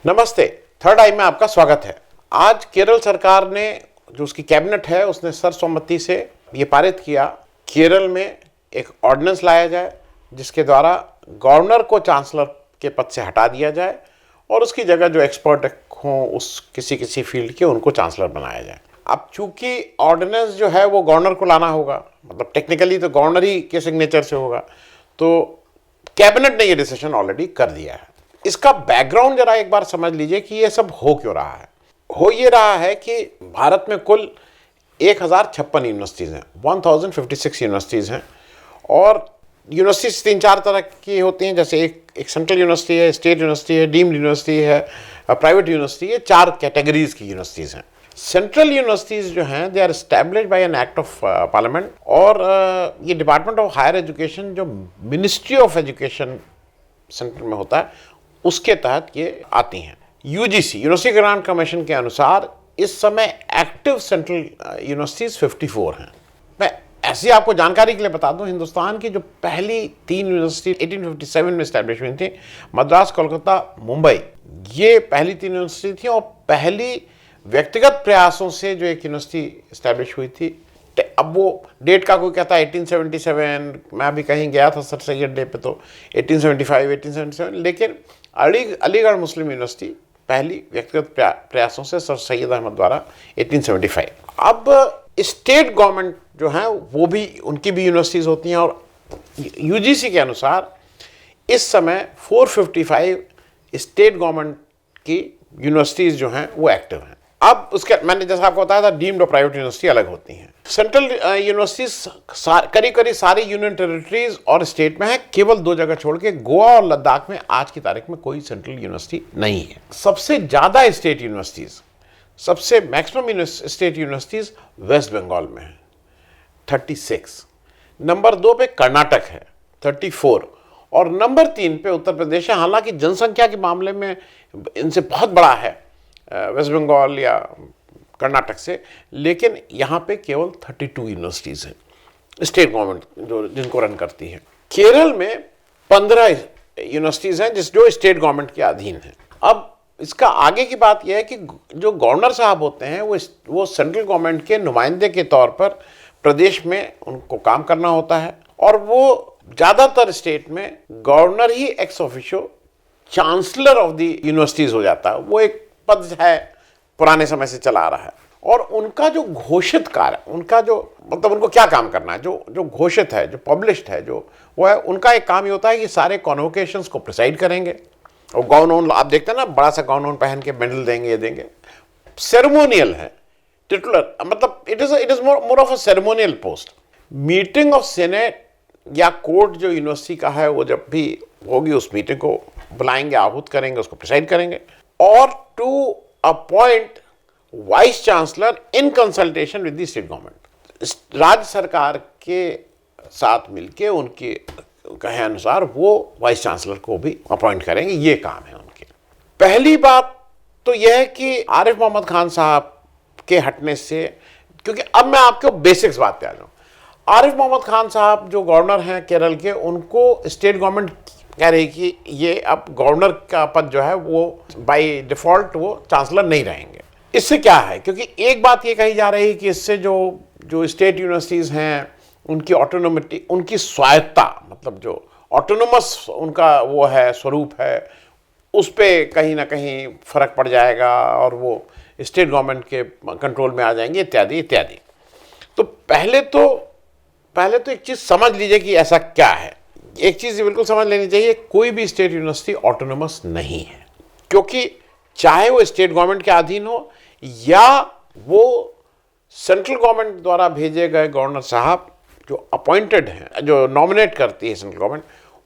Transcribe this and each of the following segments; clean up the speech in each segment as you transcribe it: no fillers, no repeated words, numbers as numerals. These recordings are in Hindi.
नमस्ते। थर्ड आई में आपका स्वागत है। आज केरल सरकार ने, जो उसकी कैबिनेट है, उसने सर्वसम्मति से ये पारित किया, केरल में एक ऑर्डिनेंस लाया जाए जिसके द्वारा गवर्नर को चांसलर के पद से हटा दिया जाए और उसकी जगह जो एक्सपर्ट हों उस किसी फील्ड के, उनको चांसलर बनाया जाए। अब चूंकि ऑर्डिनेंस जो है वो गवर्नर को लाना होगा, मतलब टेक्निकली तो गवर्नर ही के सिग्नेचर से होगा, तो कैबिनेट ने ये डिसीजन ऑलरेडी कर दिया है। इसका बैकग्राउंड जरा एक बार समझ लीजिए कि ये सब हो क्यों रहा है। हो ये रहा है कि भारत में कुल 1056 यूनिवर्सिटीज़ हैं, 1056 यूनिवर्सिटीज़ हैं। और यूनिवर्सिटीज़ 3-4 तरह की होती हैं, जैसे एक सेंट्रल यूनिवर्सिटी है, स्टेट यूनिवर्सिटी है, डीम्ड यूनिवर्सिटी है, प्राइवेट यूनिवर्सिटी है। 4 कैटेगरीज की यूनिवर्सिटीज़ हैं। सेंट्रल यूनिवर्सिटीज़ जो हैं they are established by an act of parliament, और ये डिपार्टमेंट ऑफ हायर एजुकेशन जो मिनिस्ट्री ऑफ एजुकेशन सेंटर में होता है उसके तहत ये आती हैं। यूजीसी, यूनिवर्सिटी ग्रांट कमीशन के अनुसार इस समय एक्टिव सेंट्रल यूनिवर्सिटीज 54 हैं। मैं ऐसी आपको जानकारी के लिए बता दूं, हिंदुस्तान की जो पहली 3 यूनिवर्सिटी 1857 में स्टैब्लिश हुई थी, मद्रास, कोलकाता, मुंबई, ये पहली 3 यूनिवर्सिटी थी। और पहली व्यक्तिगत प्रयासों से जो एक यूनिवर्सिटी स्टैब्लिश हुई थी, अब वो डेट का कोई कहता है 1877, मैं अभी कहीं गया था सर सैयद डे पे, तो 1875, 1877, लेकिन अलीगढ़ मुस्लिम यूनिवर्सिटी पहली व्यक्तिगत प्रयासों से सर सैयद अहमद द्वारा 1875। अब स्टेट गवर्नमेंट जो है वो भी, उनकी भी यूनिवर्सिटीज़ होती हैं, और यूजीसी के अनुसार इस समय 455 स्टेट गवर्नमेंट की यूनिवर्सिटीज़ जो हैं वो एक्टिव हैं। अब उसके, मैंने जैसा आपको बताया था, डीम्ड और प्राइवेट यूनिवर्सिटी अलग होती हैं। सेंट्रल यूनिवर्सिटीज करीब करीब सारी यूनियन टेरिटरीज और स्टेट में है, केवल 2 जगह छोड़ के, गोवा और लद्दाख में आज की तारीख में कोई सेंट्रल यूनिवर्सिटी नहीं है। सबसे ज़्यादा स्टेट यूनिवर्सिटीज़, सबसे maximum state universities West Bengal में है, 36। नंबर 2 पे कर्नाटक है, 34। और नंबर 3 पे उत्तर प्रदेश है। हालांकि जनसंख्या के मामले में इनसे बहुत बड़ा है वेस्ट बंगाल या कर्नाटक से, लेकिन यहाँ पे केवल 32 यूनिवर्सिटीज़ हैं स्टेट गवर्नमेंट जो जिनको रन करती है। केरल में 15 यूनिवर्सिटीज़ हैं जो स्टेट गवर्नमेंट के अधीन हैं। अब इसका आगे की बात यह है कि जो गवर्नर साहब होते हैं वो सेंट्रल गवर्नमेंट के नुमाइंदे के तौर पर प्रदेश में उनको काम करना होता है, और वो ज़्यादातर स्टेट में governor he ex officio chancellor of the universities हो जाता है। वो एक पद है, पुराने समय से चला आ रहा है। और उनका जो घोषित कार्य, उनका जो मतलब उनको क्या काम करना है, जो घोषित है, जो पब्लिश्ड है, जो वो है, उनका एक काम ये होता है कि सारे कॉन्वोकेशंस को प्रिसाइड करेंगे। और गाउन, आप देखते हैं ना, बड़ा सा गाउन पहन के मेडल देंगे, ये देंगे, सेरेमोनियल है, टिटुलर, मतलब it is more of a ceremonial post. Meeting of senate या कोर्ट जो यूनिवर्सिटी का है, वो जब भी होगी उस मीटिंग को बुलाएंगे, आहूत करेंगे, उसको प्रिसाइड करेंगे। और to appoint vice chancellor in consultation with the state government, राज्य सरकार के साथ मिलके उनके कहे अनुसार वो वाइस चांसलर को भी अपॉइंट करेंगे। ये काम है उनके। पहली बात तो यह है कि आरिफ मोहम्मद खान साहब के हटने से, क्योंकि अब मैं आपको बेसिक्स बात पे आ जाऊँ। आरिफ मोहम्मद खान साहब जो गवर्नर हैं केरल के, उनको स्टेट गवर्नमेंट कह रही कि ये अब गवर्नर का पद जो है वो बाय डिफॉल्ट वो चांसलर नहीं रहेंगे। इससे क्या है, क्योंकि एक बात ये कही जा रही है कि इससे जो स्टेट यूनिवर्सिटीज़ हैं उनकी ऑटोनोमिटी, उनकी स्वायत्ता, मतलब जो ऑटोनोमस उनका वो है, स्वरूप है, उस पर कहीं ना कहीं फ़र्क पड़ जाएगा और वो स्टेट गवर्नमेंट के कंट्रोल में आ जाएंगे, इत्यादि इत्यादि। तो पहले तो एक चीज़ समझ लीजिए कि ऐसा क्या है। एक चीज़ बिल्कुल समझ लेनी चाहिए, कोई भी स्टेट यूनिवर्सिटी ऑटोनोमस नहीं है, क्योंकि चाहे वो स्टेट गवर्नमेंट के अधीन हो या वो सेंट्रल गवर्नमेंट द्वारा भेजे गए गवर्नर साहब जो अपॉइंटेड हैं, जो नॉमिनेट करती है सेंट्रल गवर्नमेंट,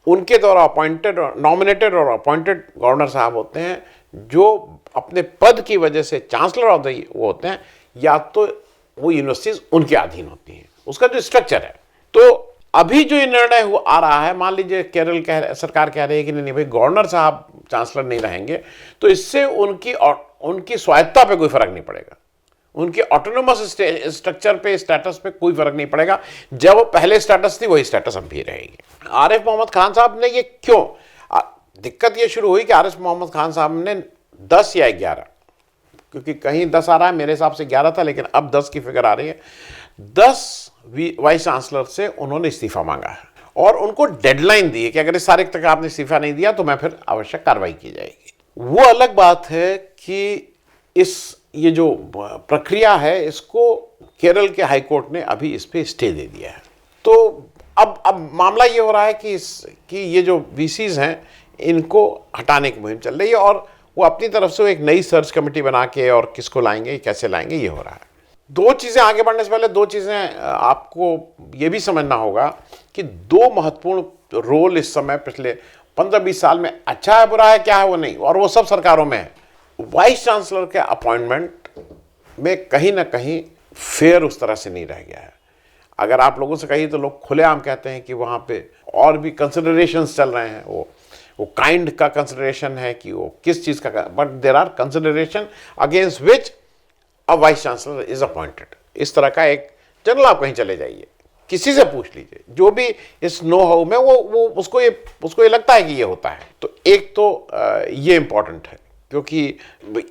उनके द्वारा अपॉइंटेड और नॉमिनेटेड और अपॉइंटेड गवर्नर साहब होते हैं, जो अपने पद की वजह से चांसलर ऑफ द वो होते हैं, या तो वो यूनिवर्सिटीज़ उनके अधीन होती हैं। उसका जो स्ट्रक्चर है, तो अभी जो ये निर्णय आ रहा है, मान लीजिए केरल सरकार कह रही है कि नहीं भाई गवर्नर साहब चांसलर नहीं रहेंगे, तो इससे उनकी स्वायत्ता पे कोई फर्क नहीं पड़ेगा, उनकी ऑटोनोमस स्ट्रक्चर पे, स्टेटस पे कोई फर्क नहीं पड़ेगा। जब वो पहले स्टेटस थी वही स्टेटस अब भी रहेगी। आरिफ मोहम्मद खान साहब ने ये क्यों, दिक्कत ये शुरू हुई कि आरिफ मोहम्मद खान साहब ने 10 या 11, क्योंकि कहीं 10 आ रहा है, मेरे हिसाब से 11 था, लेकिन अब 10 की फिगर आ रही है। 10 वाइस चांसलर से उन्होंने इस्तीफा मांगा है और उनको डेडलाइन दी है कि अगर इस तारीख तक आपने इस्तीफा नहीं दिया तो मैं फिर आवश्यक कार्रवाई की जाएगी। वो अलग बात है कि ये जो प्रक्रिया है इसको केरल के हाईकोर्ट ने अभी इस पे स्टे दे दिया है। तो अब मामला ये हो रहा है कि ये जो वीसीज हैं इनको हटाने की मुहिम चल रही है और वो अपनी तरफ से एक नई सर्च कमेटी बना के और किसको लाएंगे, कैसे लाएंगे, ये हो रहा है। दो चीज़ें आगे बढ़ने से पहले दो चीज़ें आपको ये भी समझना होगा कि दो महत्वपूर्ण रोल इस समय पिछले 15-20 साल में, अच्छा है बुरा है क्या है वो नहीं, और वो सब सरकारों में है। वाइस चांसलर के अपॉइंटमेंट में कहीं ना कहीं फेयर उस तरह से नहीं रह गया है। अगर आप लोगों से कहिए तो लोग खुलेआम कहते हैं कि वहाँ पे और भी कंसिडरेशंस चल रहे हैं, वो काइंड का कंसिडरेशन है कि वो किस चीज़ का, but there are consideration against which a vice chancellor is appointed. इस तरह का एक जनरल, आप कहीं चले जाइए, किसी से पूछ लीजिए, जो भी इस नो हाउ में वो उसको ये लगता है कि ये होता है। तो एक तो ये इंपॉर्टेंट है क्योंकि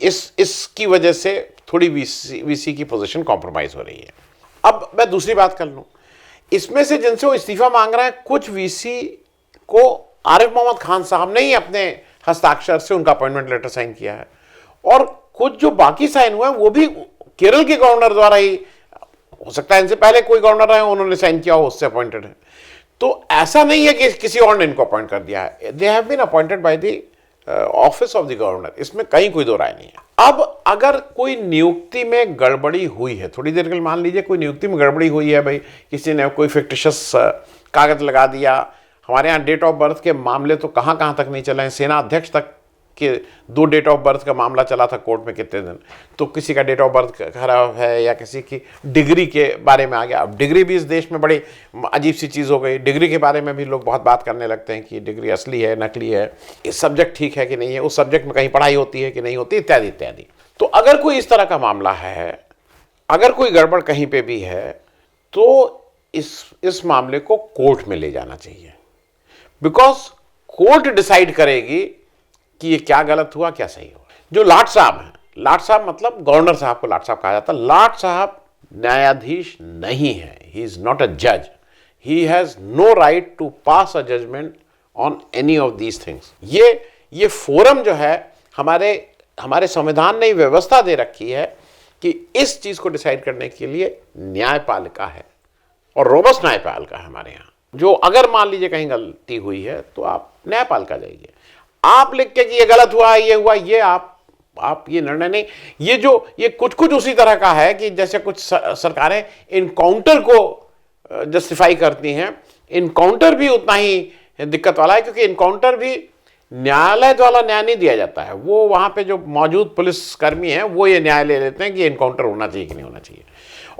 इसकी वजह से थोड़ी वीसी की पोजीशन कॉम्प्रोमाइज हो रही है। अब मैं दूसरी बात कर लूँ, इसमें से जिनसे वो इस्तीफा मांग रहा है, कुछ वीसी को आरिफ मोहम्मद खान साहब ने ही अपने हस्ताक्षर से उनका अपॉइंटमेंट लेटर साइन किया है और कुछ जो बाकी साइन हुए हैं वो भी केरल के गवर्नर द्वारा ही, हो सकता है इनसे पहले कोई गवर्नर है उन्होंने साइन किया हो, उससे अपॉइंटेड है। तो ऐसा नहीं है कि किसी और ने इनको अपॉइंट कर दिया है, they have been appointed by the office of the governor, इसमें कहीं कोई दो राय नहीं है। अब अगर कोई नियुक्ति में गड़बड़ी हुई है, थोड़ी देर के लिए मान लीजिए कोई नियुक्ति में गड़बड़ी हुई है, भाई किसी ने कोई फिक्टिशियस कागज लगा दिया। हमारे यहाँ डेट ऑफ बर्थ के मामले तो कहाँ कहाँ तक नहीं चले हैं, सेना अध्यक्ष तक के 2 डेट ऑफ बर्थ का मामला चला था कोर्ट में कितने दिन, तो किसी का डेट ऑफ बर्थ खराब है या किसी की डिग्री के बारे में आ गया। अब डिग्री भी इस देश में बड़ी अजीब सी चीज़ हो गई, डिग्री के बारे में भी लोग बहुत बात करने लगते हैं कि डिग्री असली है नकली है, इस सब्जेक्ट ठीक है कि नहीं है, उस सब्जेक्ट में कहीं पढ़ाई होती है कि नहीं होती, इत्यादि इत्यादि। तो अगर कोई इस तरह का मामला है, अगर कोई गड़बड़ कहीं पर भी है, तो इस मामले को कोर्ट में ले जाना चाहिए, बिकॉज कोर्ट डिसाइड करेगी कि ये क्या गलत हुआ क्या सही हुआ। जो लाट साहब हैं, लाट साहब मतलब गवर्नर साहब को लाट साहब कहा जाता है, लाट साहब न्यायाधीश नहीं है, ही इज नॉट अ जज, he has no right to pass a judgement on any of these things. ये फोरम जो है, हमारे संविधान ने व्यवस्था दे रखी है कि इस चीज को डिसाइड करने के लिए न्यायपालिका है और रोबस्ट न्यायपालिका है हमारे यहाँ, जो अगर मान लीजिए कहीं गलती हुई है तो आप न्यायपालिका जाइए, आप लिख के कि ये गलत हुआ ये हुआ, ये आप ये निर्णय नहीं। ये कुछ उसी तरह का है कि जैसे कुछ सरकारें इनकाउंटर को जस्टिफाई करती हैं, इनकाउंटर भी उतना ही दिक्कत वाला है, क्योंकि इनकाउंटर भी न्यायालय द्वारा न्याय नहीं दिया जाता है, वो वहां पे जो मौजूद पुलिसकर्मी हैं वो ये न्याय ले लेते हैं कि इनकाउंटर होना चाहिए कि नहीं होना चाहिए,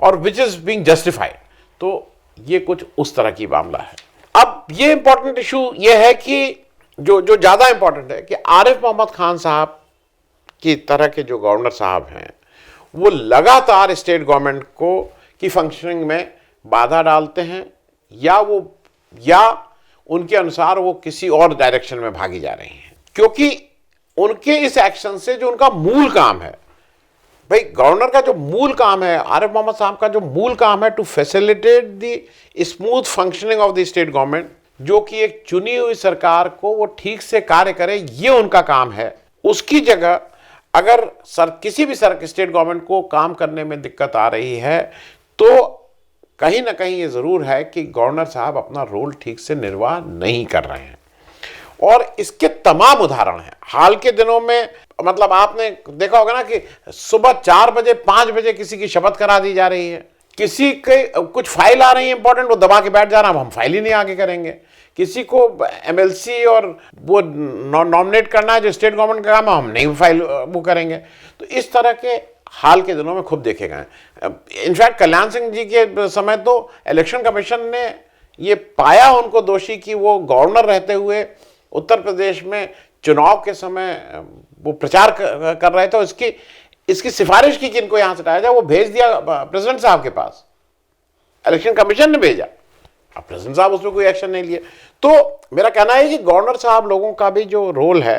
और विच इज बीइंग जस्टिफाइड। तो ये कुछ उस तरह की मामला है। अब ये इंपॉर्टेंट इशू ये है कि जो ज्यादा इंपॉर्टेंट है कि आरिफ मोहम्मद खान साहब की तरह के जो गवर्नर साहब हैं वो लगातार स्टेट गवर्नमेंट की फंक्शनिंग में बाधा डालते हैं, या उनके अनुसार वो किसी और डायरेक्शन में भागी जा रही हैं, क्योंकि उनके इस एक्शन से जो उनका मूल काम है, भाई गवर्नर का जो मूल काम है, आरिफ मोहम्मद साहब का जो मूल काम है to facilitate the smooth functioning of the state government, जो कि एक चुनी हुई सरकार को वो ठीक से कार्य करे, ये उनका काम है। उसकी जगह अगर किसी भी स्टेट गवर्नमेंट को काम करने में दिक्कत आ रही है तो कहीं ना कहीं ये जरूर है कि गवर्नर साहब अपना रोल ठीक से निर्वाह नहीं कर रहे हैं, और इसके तमाम उदाहरण हैं हाल के दिनों में। मतलब आपने देखा होगा ना कि सुबह 4 बजे 5 बजे किसी की शपथ करा दी जा रही है, किसी के कुछ फाइल आ रही है इंपॉर्टेंट, वो दबा के बैठ जा रहा है, हम फाइल ही नहीं आगे करेंगे। किसी को एमएलसी और वो नॉमिनेट करना है जो स्टेट गवर्नमेंट का काम है, हम नहीं फाइल वो करेंगे। तो इस तरह के हाल के दिनों में खूब देखे गए। इनफैक्ट कल्याण सिंह जी के समय तो इलेक्शन कमीशन ने ये पाया उनको दोषी कि वो गवर्नर रहते हुए उत्तर प्रदेश में चुनाव के समय वो प्रचार कर रहे थे, इसकी सिफारिश की कि इनको यहां से हटाया जाए, वो भेज दिया प्रेसिडेंट साहब के पास, इलेक्शन कमीशन ने भेजा, अब प्रेसिडेंट साहब उसमें कोई एक्शन नहीं लिए। तो मेरा कहना है कि गवर्नर साहब लोगों का भी जो रोल है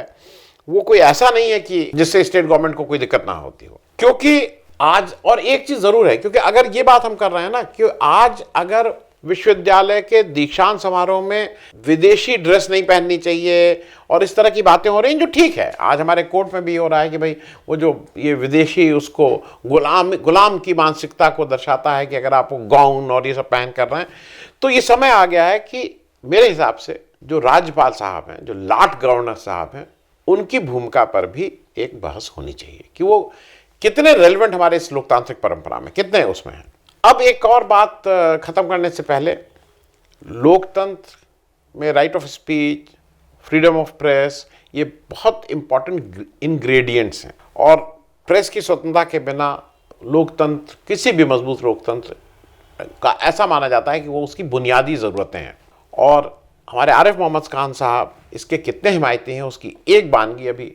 वो कोई ऐसा नहीं है कि जिससे स्टेट गवर्नमेंट को कोई दिक्कत ना होती हो। क्योंकि आज, और एक चीज जरूर है, क्योंकि अगर ये बात हम कर रहे हैं ना कि आज अगर विश्वविद्यालय के दीक्षांत समारोह में विदेशी ड्रेस नहीं पहननी चाहिए और इस तरह की बातें हो रही हैं, जो ठीक है, आज हमारे कोर्ट में भी हो रहा है कि भाई वो जो ये विदेशी उसको गुलाम की मानसिकता को दर्शाता है कि अगर आप गाउन और ये सब पहन कर रहे हैं, तो ये समय आ गया है कि मेरे हिसाब से जो राज्यपाल साहब हैं, जो लॉर्ड गवर्नर साहब हैं, उनकी भूमिका पर भी एक बहस होनी चाहिए कि वो कितने रेलेवेंट हमारे इस लोकतांत्रिक परंपरा में, कितने उसमें हैं। अब एक और बात खत्म करने से पहले, लोकतंत्र में right of speech, freedom of press, ये बहुत इंपॉर्टेंट इंग्रेडिएंट्स हैं, और प्रेस की स्वतंत्रता के बिना लोकतंत्र, किसी भी मजबूत लोकतंत्र का ऐसा माना जाता है कि वो उसकी बुनियादी ज़रूरतें हैं। और हमारे आरिफ मोहम्मद खान साहब इसके कितने हिमायती हैं, उसकी एक बानगी अभी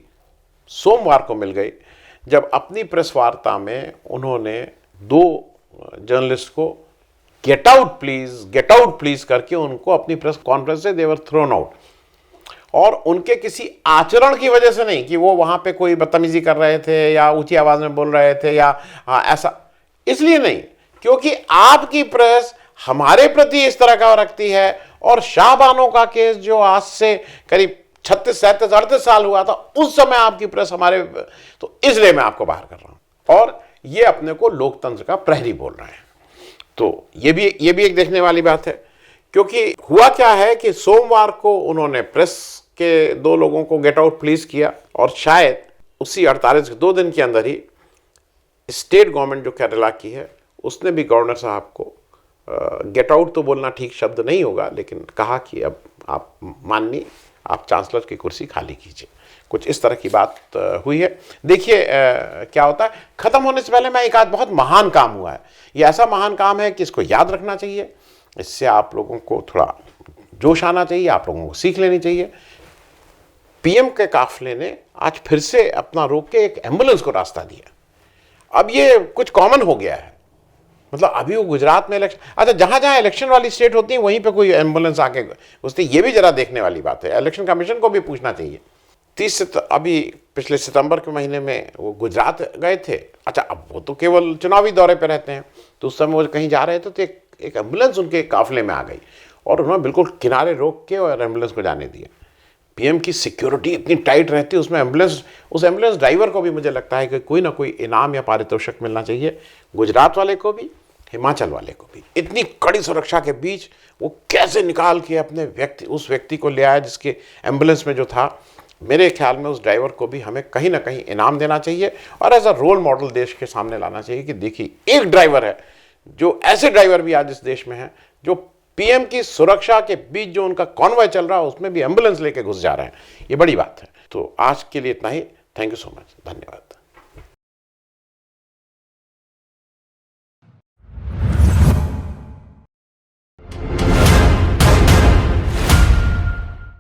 सोमवार को मिल गई, जब अपनी प्रेस वार्ता में उन्होंने 2 जर्नलिस्ट को गेट आउट प्लीज करके उनको अपनी प्रेस कॉन्फ्रेंस से देवर थ्रोन आउट, और उनके किसी आचरण की वजह से नहीं कि वो वहां पे कोई बदतमीजी कर रहे थे या ऊंची आवाज में बोल रहे थे या ऐसा, इसलिए नहीं, क्योंकि आपकी प्रेस हमारे प्रति इस तरह का रखती है। और शाहबानो का केस जो आज से करीब 36, 37, 38 साल हुआ था, उस समय आपकी प्रेस हमारे, तो इसलिए मैं आपको बाहर कर रहा हूं, और ये अपने को लोकतंत्र का प्रहरी बोल रहे हैं। तो ये भी एक देखने वाली बात है, क्योंकि हुआ क्या है कि सोमवार को उन्होंने प्रेस के 2 लोगों को गेट आउट प्लीज किया, और शायद उसी 48 2 दिन के अंदर ही स्टेट गवर्नमेंट जो केरला की है, उसने भी गवर्नर साहब को गेट आउट तो बोलना ठीक शब्द नहीं होगा, लेकिन कहा कि अब आप माननीय, आप चांसलर की कुर्सी खाली कीजिए। कुछ इस तरह की बात हुई है। देखिए क्या होता है। खत्म होने से पहले मैं एक आध बहुत महान काम हुआ है, ये ऐसा महान काम है कि इसको याद रखना चाहिए, इससे आप लोगों को थोड़ा जोश आना चाहिए, आप लोगों को सीख लेनी चाहिए। पीएम के काफिले ने आज फिर से अपना रोक के एक एम्बुलेंस को रास्ता दिया। अब ये कुछ कॉमन हो गया है, मतलब अभी वो गुजरात में इलेक्शन, अच्छा जहां जहां इलेक्शन वाली स्टेट होती है वहीं पे कोई एम्बुलेंस आके घुसती, ये भी जरा देखने वाली बात है। इलेक्शन कमीशन को भी पूछना चाहिए। 30 अभी पिछले सितंबर के महीने में वो गुजरात गए थे। अच्छा, अब वो तो केवल चुनावी दौरे पे रहते हैं, तो उस समय वो कहीं जा रहे थे तो एक एम्बुलेंस उनके काफिले में आ गई और उन्होंने बिल्कुल किनारे रोक के और एम्बुलेंस को जाने दिया। पीएम की सिक्योरिटी इतनी टाइट रहती है उसमें, उस एम्बुलेंस ड्राइवर को भी मुझे लगता है कि कोई ना कोई इनाम या पारितोषिक मिलना चाहिए, गुजरात वाले को भी, हिमाचल वाले को भी। इतनी कड़ी सुरक्षा के बीच वो कैसे निकाल के अपने उस व्यक्ति को ले आया जिसके एम्बुलेंस में जो था। मेरे ख्याल में उस ड्राइवर को भी हमें कहीं ना कहीं इनाम देना चाहिए और एज अ रोल मॉडल देश के सामने लाना चाहिए कि देखिए एक ड्राइवर है, जो ऐसे ड्राइवर भी आज इस देश में हैं जो पीएम की सुरक्षा के बीच जो उनका कॉन्वॉय चल रहा है उसमें भी एम्बुलेंस लेके घुस जा रहे हैं। ये बड़ी बात है। तो आज के लिए इतना ही। थैंक यू सो मच, धन्यवाद।